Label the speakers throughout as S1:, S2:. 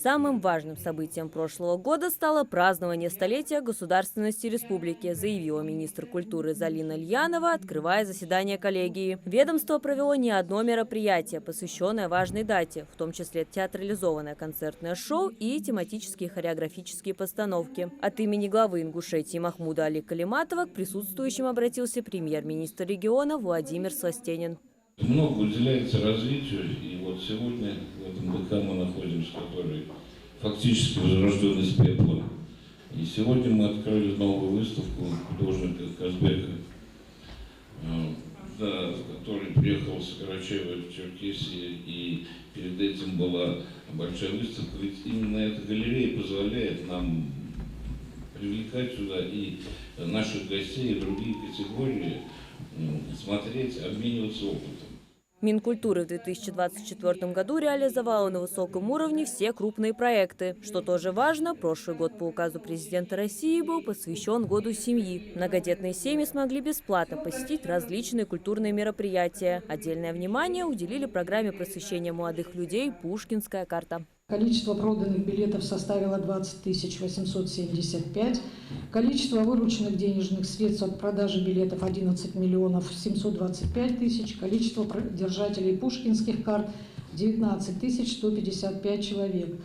S1: Самым важным событием прошлого года стало празднование столетия государственности республики, заявила министр культуры Залина Льянова, открывая заседание коллегии. Ведомство провело не одно мероприятие, посвященное важной дате, в том числе театрализованное концертное шоу и тематические хореографические постановки. От имени главы Ингушетии Махмуда Али Калиматова к присутствующим обратился премьер-министр региона Владимир Сластенин.
S2: Много уделяется развитию, и вот сегодня в этом ДК мы находимся, который фактически возрожден из пепла. И сегодня мы открыли новую выставку художника Казбека, который приехал с Карачаева в Черкесии, и перед этим была большая выставка. Ведь именно эта галерея позволяет нам привлекать сюда и наших гостей, и другие категории, смотреть, обмениваться опытом.
S1: Минкультуры в 2024 году реализовала на высоком уровне все крупные проекты. Что тоже важно, прошлый год по указу президента России был посвящен Году семьи. Многодетные семьи смогли бесплатно посетить различные культурные мероприятия. Отдельное внимание уделили программе просвещения молодых людей «Пушкинская карта».
S3: Количество проданных билетов составило 20 875. Количество вырученных денежных средств от продажи билетов 11 725 000. Количество держателей пушкинских карт 19 155 человек.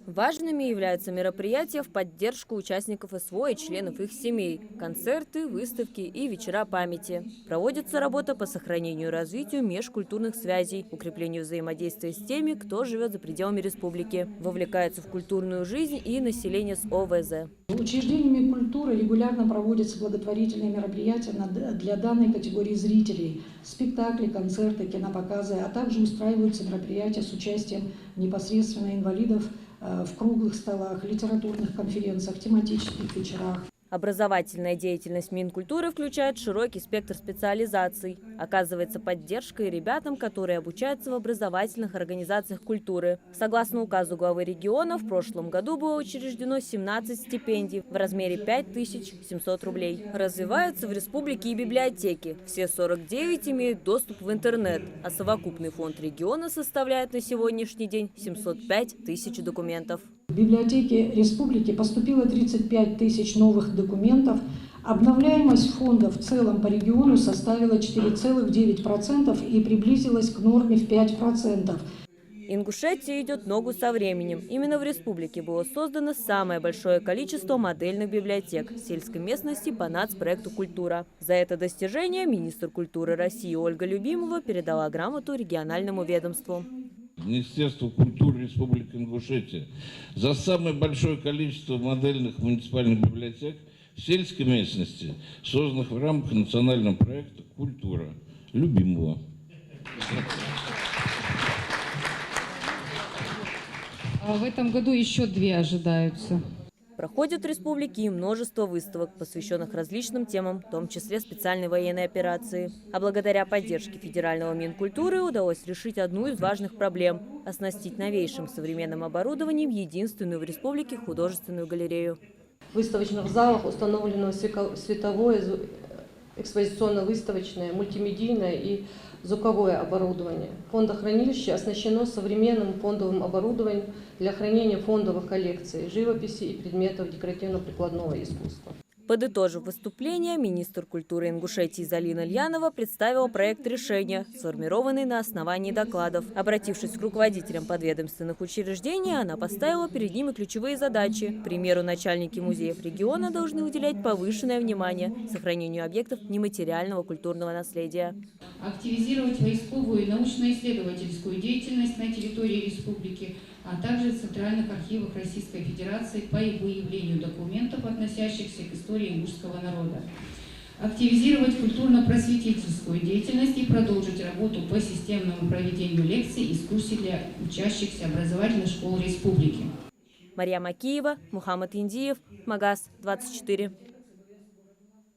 S1: Важными являются мероприятия в поддержку участников СВО и членов их семей, концерты, выставки и вечера памяти. Проводится работа по сохранению и развитию межкультурных связей, укреплению взаимодействия с теми, кто живет за пределами республики. Вовлекается в культурную жизнь и население с ОВЗ.
S3: Учреждениями культуры регулярно проводятся благотворительные мероприятия для данной категории зрителей. Спектакли, концерты, кинопоказы, а также устраиваются мероприятия с участием непосредственно инвалидов в круглых столах, литературных конференциях, тематических вечерах.
S1: Образовательная деятельность Минкультуры включает широкий спектр специализаций. Оказывается поддержка и ребятам, которые обучаются в образовательных организациях культуры. Согласно указу главы региона, в прошлом году было учреждено 17 стипендий в размере 5700 рублей. Развиваются в республике и библиотеки. Все 49 имеют доступ в интернет, а совокупный фонд региона составляет на сегодняшний день 705 000 документов.
S3: В библиотеке республики поступило 35 000 новых документов. Обновляемость фонда в целом по региону составила 4,9% и приблизилась к норме в 5%.
S1: Ингушетия идет ногу со временем. Именно в республике было создано самое большое количество модельных библиотек в сельской местности по нацпроекту «Культура». За это достижение министр культуры России Ольга Любимова передала грамоту региональному ведомству.
S2: Министерство культуры Республики Ингушетия за самое большое количество модельных муниципальных библиотек в сельской местности, созданных в рамках национального проекта «Культура» Любимого.
S4: А в этом году еще 2 ожидаются.
S1: Проходит в республике и множество выставок, посвященных различным темам, в том числе специальной военной операции. А благодаря поддержке федерального Минкультуры удалось решить одну из важных проблем – оснастить новейшим современным оборудованием единственную в республике художественную галерею.
S5: В выставочных залах установлено световое, экспозиционно-выставочное, мультимедийное и звуковое оборудование. Фондохранилище оснащено современным фондовым оборудованием для хранения фондовых коллекций, живописи и предметов декоративно-прикладного искусства.
S1: Подытожив выступление, министр культуры Ингушетии Залина Льянова представила проект решения, сформированный на основании докладов. Обратившись к руководителям подведомственных учреждений, она поставила перед ними ключевые задачи. К примеру, начальники музеев региона должны уделять повышенное внимание сохранению объектов нематериального культурного наследия.
S6: Активизировать войсковую и научно-исследовательскую деятельность на территории республики, а также в Центральных архивах Российской Федерации по выявлению документов, относящихся к истории ингушского народа. Активизировать культурно-просветительскую деятельность и продолжить работу по системному проведению лекций и экскурсий для учащихся образовательных школ республики.
S1: Мария Макиева, Мухаммад Индиев, Магаз 24.